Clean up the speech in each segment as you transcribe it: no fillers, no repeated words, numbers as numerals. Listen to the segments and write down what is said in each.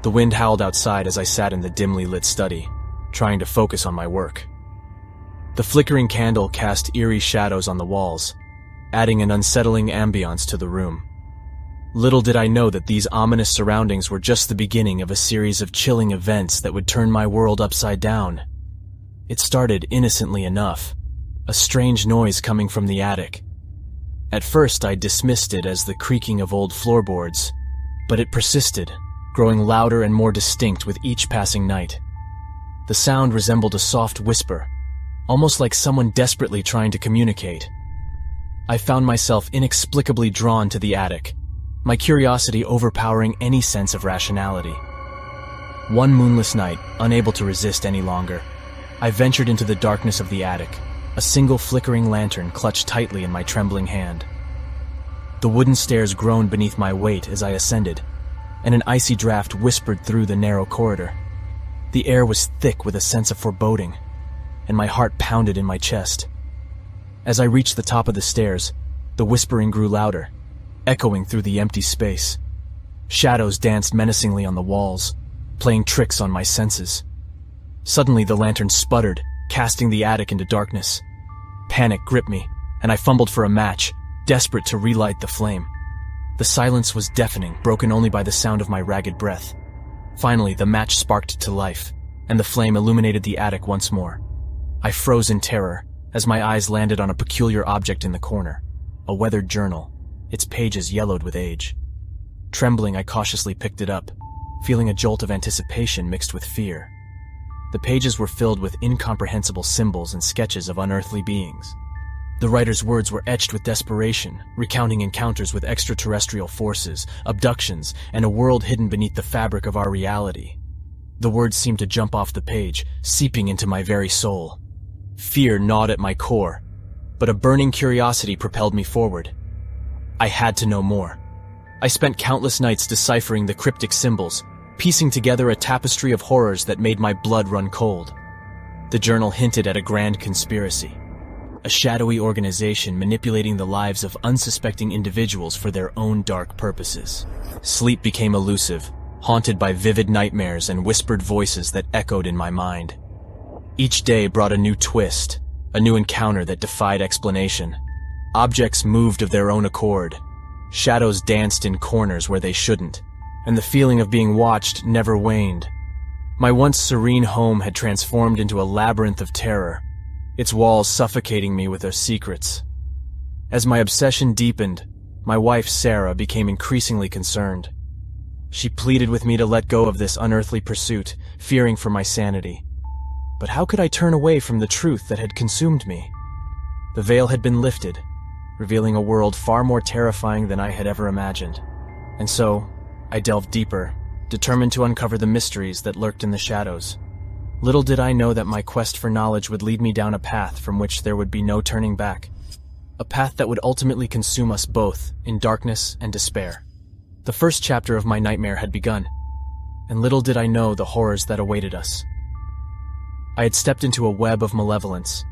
The wind howled outside as I sat in the dimly lit study, trying to focus on my work. The flickering candle cast eerie shadows on the walls, adding an unsettling ambiance to the room. Little did I know that these ominous surroundings were just the beginning of a series of chilling events that would turn my world upside down. It started innocently enough, a strange noise coming from the attic. At first I dismissed it as the creaking of old floorboards, but it persisted, growing louder and more distinct with each passing night. The sound resembled a soft whisper, almost like someone desperately trying to communicate. I found myself inexplicably drawn to the attic, my curiosity overpowering any sense of rationality. One moonless night, unable to resist any longer, I ventured into the darkness of the attic, a single flickering lantern clutched tightly in my trembling hand. The wooden stairs groaned beneath my weight as I ascended, and an icy draft whispered through the narrow corridor. The air was thick with a sense of foreboding, and my heart pounded in my chest. As I reached the top of the stairs, the whispering grew louder, echoing through the empty space. Shadows danced menacingly on the walls, playing tricks on my senses. Suddenly the lantern sputtered, casting the attic into darkness. Panic gripped me, and I fumbled for a match, desperate to relight the flame. The silence was deafening, broken only by the sound of my ragged breath. Finally, the match sparked to life, and the flame illuminated the attic once more. I froze in terror as my eyes landed on a peculiar object in the corner, a weathered journal, its pages yellowed with age. Trembling, I cautiously picked it up, feeling a jolt of anticipation mixed with fear. The pages were filled with incomprehensible symbols and sketches of unearthly beings. The writer's words were etched with desperation, recounting encounters with extraterrestrial forces, abductions, and a world hidden beneath the fabric of our reality. The words seemed to jump off the page, seeping into my very soul. Fear gnawed at my core, but a burning curiosity propelled me forward. I had to know more. I spent countless nights deciphering the cryptic symbols, piecing together a tapestry of horrors that made my blood run cold. The journal hinted at a grand conspiracy, a shadowy organization manipulating the lives of unsuspecting individuals for their own dark purposes. Sleep became elusive, haunted by vivid nightmares and whispered voices that echoed in my mind. Each day brought a new twist, a new encounter that defied explanation. Objects moved of their own accord. Shadows danced in corners where they shouldn't, and the feeling of being watched never waned. My once serene home had transformed into a labyrinth of terror, its walls suffocating me with their secrets. As my obsession deepened, my wife Sarah became increasingly concerned. She pleaded with me to let go of this unearthly pursuit, fearing for my sanity. But how could I turn away from the truth that had consumed me? The veil had been lifted, revealing a world far more terrifying than I had ever imagined. And so, I delved deeper, determined to uncover the mysteries that lurked in the shadows. Little did I know that my quest for knowledge would lead me down a path from which there would be no turning back. A path that would ultimately consume us both in darkness and despair. The first chapter of my nightmare had begun, and little did I know the horrors that awaited us. I had stepped into a web of malevolence,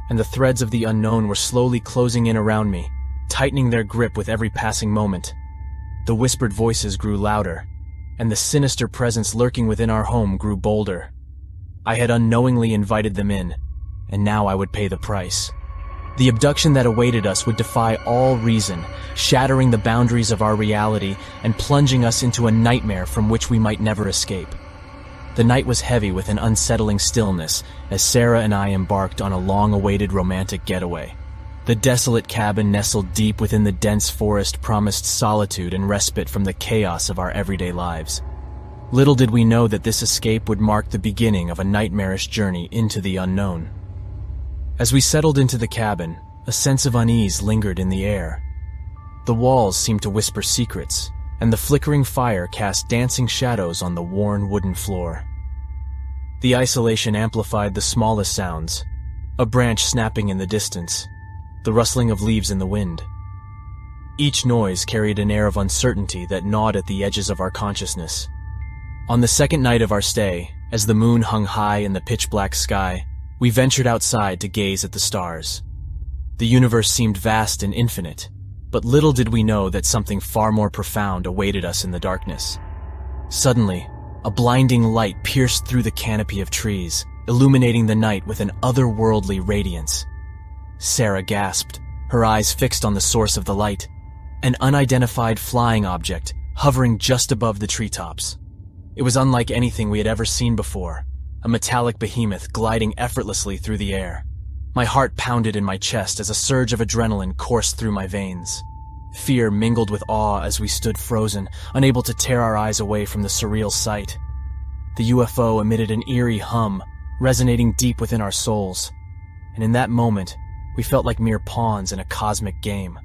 and the threads of the unknown were slowly closing in around me, tightening their grip with every passing moment. The whispered voices grew louder, and the sinister presence lurking within our home grew bolder. I had unknowingly invited them in, and now I would pay the price. The abduction that awaited us would defy all reason, shattering the boundaries of our reality and plunging us into a nightmare from which we might never escape. The night was heavy with an unsettling stillness as Sarah and I embarked on a long-awaited romantic getaway. The desolate cabin nestled deep within the dense forest promised solitude and respite from the chaos of our everyday lives. Little did we know that this escape would mark the beginning of a nightmarish journey into the unknown. As we settled into the cabin, a sense of unease lingered in the air. The walls seemed to whisper secrets, and the flickering fire cast dancing shadows on the worn wooden floor. The isolation amplified the smallest sounds, a branch snapping in the distance, the rustling of leaves in the wind. Each noise carried an air of uncertainty that gnawed at the edges of our consciousness. On the second night of our stay, as the moon hung high in the pitch-black sky, we ventured outside to gaze at the stars. The universe seemed vast and infinite, but little did we know that something far more profound awaited us in the darkness. Suddenly, A blinding light pierced through the canopy of trees, illuminating the night with an otherworldly radiance. Sarah gasped, her eyes fixed on the source of the light, an unidentified flying object hovering just above the treetops. It was unlike anything we had ever seen before, a metallic behemoth gliding effortlessly through the air. My heart pounded in my chest as a surge of adrenaline coursed through my veins. Fear mingled with awe as we stood frozen, unable to tear our eyes away from the surreal sight. The UFO emitted an eerie hum, resonating deep within our souls, and in that moment, we felt like mere pawns in a cosmic game.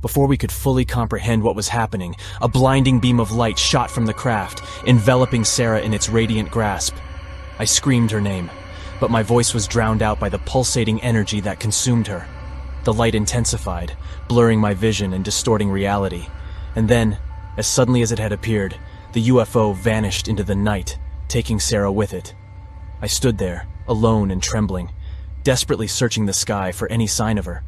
Before we could fully comprehend what was happening, a blinding beam of light shot from the craft, enveloping Sarah in its radiant grasp. I screamed her name, but my voice was drowned out by the pulsating energy that consumed her. The light intensified, blurring my vision and distorting reality. And then, as suddenly as it had appeared, the UFO vanished into the night, taking Sarah with it. I stood there, alone and trembling, desperately searching the sky for any sign of her.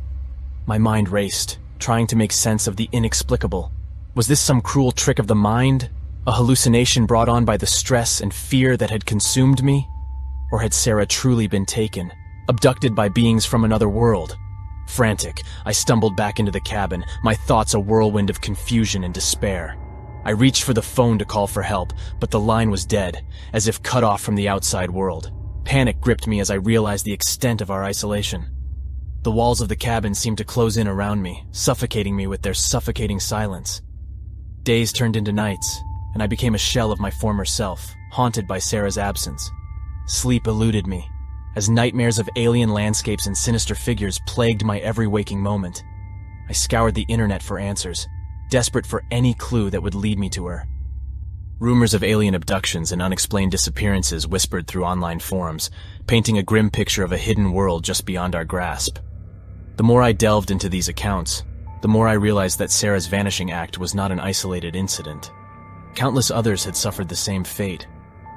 My mind raced, trying to make sense of the inexplicable. Was this some cruel trick of the mind? A hallucination brought on by the stress and fear that had consumed me? Or had Sarah truly been taken, abducted by beings from another world? Frantic, I stumbled back into the cabin, my thoughts a whirlwind of confusion and despair. I reached for the phone to call for help, but the line was dead, as if cut off from the outside world. Panic gripped me as I realized the extent of our isolation. The walls of the cabin seemed to close in around me, suffocating me with their suffocating silence. Days turned into nights, and I became a shell of my former self, haunted by Sarah's absence. Sleep eluded me, as nightmares of alien landscapes and sinister figures plagued my every waking moment. I scoured the internet for answers, desperate for any clue that would lead me to her. Rumors of alien abductions and unexplained disappearances whispered through online forums, painting a grim picture of a hidden world just beyond our grasp. The more I delved into these accounts, the more I realized that Sarah's vanishing act was not an isolated incident. Countless others had suffered the same fate,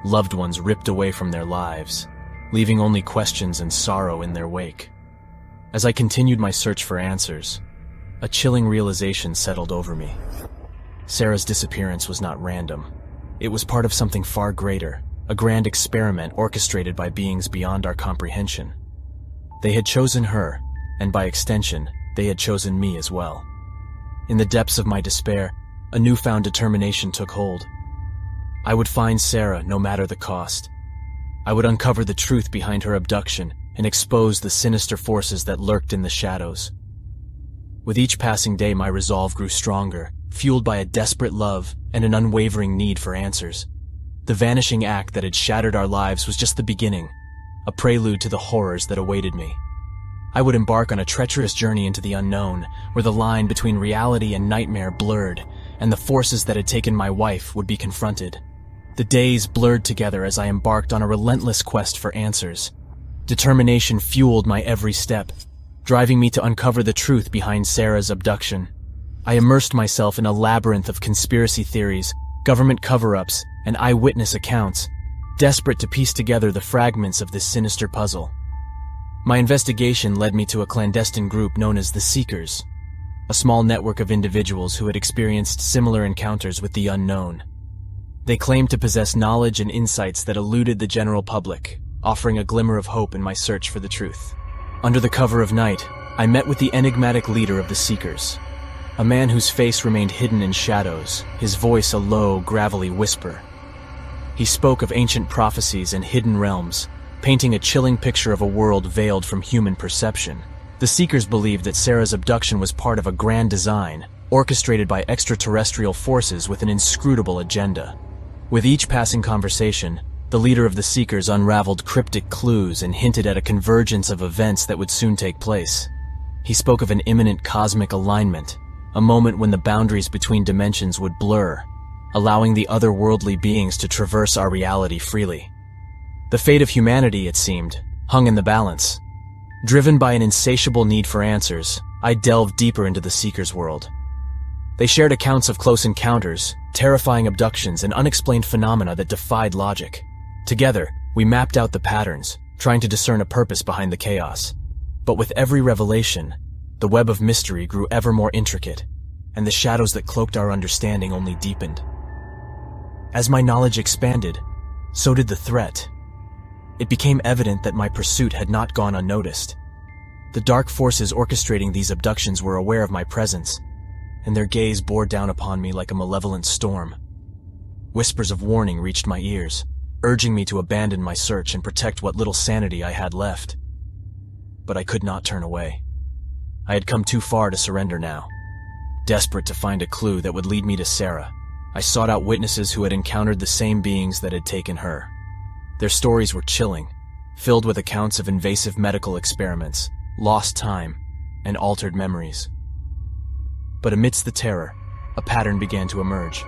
loved ones ripped away from their lives, leaving only questions and sorrow in their wake. As I continued my search for answers, a chilling realization settled over me. Sarah's disappearance was not random. It was part of something far greater, a grand experiment orchestrated by beings beyond our comprehension. They had chosen her, and by extension, they had chosen me as well. In the depths of my despair, a newfound determination took hold. I would find Sarah no matter the cost. I would uncover the truth behind her abduction and expose the sinister forces that lurked in the shadows. With each passing day, my resolve grew stronger, fueled by a desperate love and an unwavering need for answers. The vanishing act that had shattered our lives was just the beginning, a prelude to the horrors that awaited me. I would embark on a treacherous journey into the unknown, where the line between reality and nightmare blurred, and the forces that had taken my wife would be confronted. The days blurred together as I embarked on a relentless quest for answers. Determination fueled my every step, driving me to uncover the truth behind Sarah's abduction. I immersed myself in a labyrinth of conspiracy theories, government cover-ups, and eyewitness accounts, desperate to piece together the fragments of this sinister puzzle. My investigation led me to a clandestine group known as the Seekers, a small network of individuals who had experienced similar encounters with the unknown. They claimed to possess knowledge and insights that eluded the general public, offering a glimmer of hope in my search for the truth. Under the cover of night, I met with the enigmatic leader of the Seekers, a man whose face remained hidden in shadows, his voice a low, gravelly whisper. He spoke of ancient prophecies and hidden realms, painting a chilling picture of a world veiled from human perception. The Seekers believed that Sarah's abduction was part of a grand design, orchestrated by extraterrestrial forces with an inscrutable agenda. With each passing conversation, the leader of the Seekers unraveled cryptic clues and hinted at a convergence of events that would soon take place. He spoke of an imminent cosmic alignment, a moment when the boundaries between dimensions would blur, allowing the otherworldly beings to traverse our reality freely. The fate of humanity, it seemed, hung in the balance. Driven by an insatiable need for answers, I delved deeper into the Seekers' world. They shared accounts of close encounters, terrifying abductions, and unexplained phenomena that defied logic. Together, we mapped out the patterns, trying to discern a purpose behind the chaos. But with every revelation, the web of mystery grew ever more intricate, and the shadows that cloaked our understanding only deepened. As my knowledge expanded, so did the threat. It became evident that my pursuit had not gone unnoticed. The dark forces orchestrating these abductions were aware of my presence, and their gaze bore down upon me like a malevolent storm. Whispers of warning reached my ears, urging me to abandon my search and protect what little sanity I had left. But I could not turn away. I had come too far to surrender now. Desperate to find a clue that would lead me to Sarah, I sought out witnesses who had encountered the same beings that had taken her. Their stories were chilling, filled with accounts of invasive medical experiments, lost time, and altered memories. But amidst the terror, a pattern began to emerge.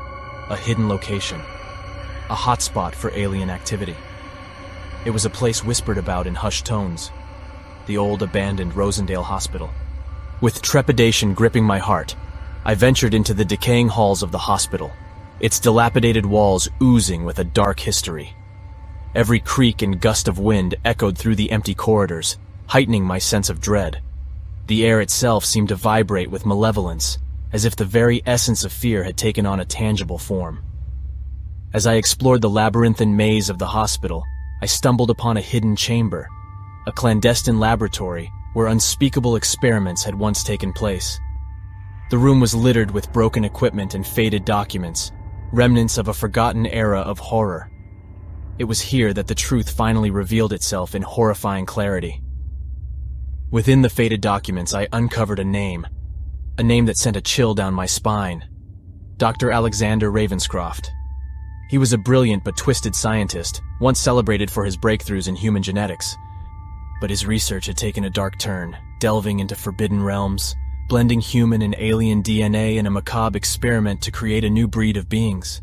A hidden location. A hotspot for alien activity. It was a place whispered about in hushed tones. The old abandoned Rosendale Hospital. With trepidation gripping my heart, I ventured into the decaying halls of the hospital, its dilapidated walls oozing with a dark history. Every creak and gust of wind echoed through the empty corridors, heightening my sense of dread. The air itself seemed to vibrate with malevolence, as if the very essence of fear had taken on a tangible form. As I explored the labyrinthine maze of the hospital, I stumbled upon a hidden chamber, a clandestine laboratory where unspeakable experiments had once taken place. The room was littered with broken equipment and faded documents, remnants of a forgotten era of horror. It was here that the truth finally revealed itself in horrifying clarity. Within the faded documents, I uncovered a name that sent a chill down my spine. Dr. Alexander Ravenscroft. He was a brilliant but twisted scientist, once celebrated for his breakthroughs in human genetics. But his research had taken a dark turn, delving into forbidden realms, blending human and alien DNA in a macabre experiment to create a new breed of beings.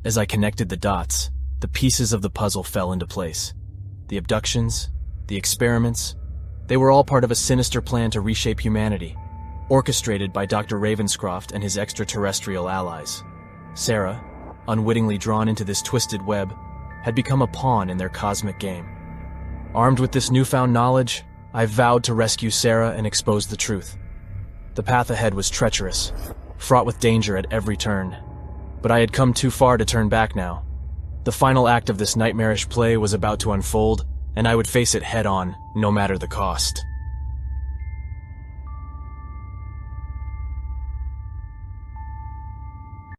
As I connected the dots, the pieces of the puzzle fell into place. The abductions, the experiments, they were all part of a sinister plan to reshape humanity, orchestrated by Dr. Ravenscroft and his extraterrestrial allies. Sarah, unwittingly drawn into this twisted web, had become a pawn in their cosmic game. Armed with this newfound knowledge, I vowed to rescue Sarah and expose the truth. The path ahead was treacherous, fraught with danger at every turn. But I had come too far to turn back now. The final act of this nightmarish play was about to unfold, and I would face it head-on, no matter the cost.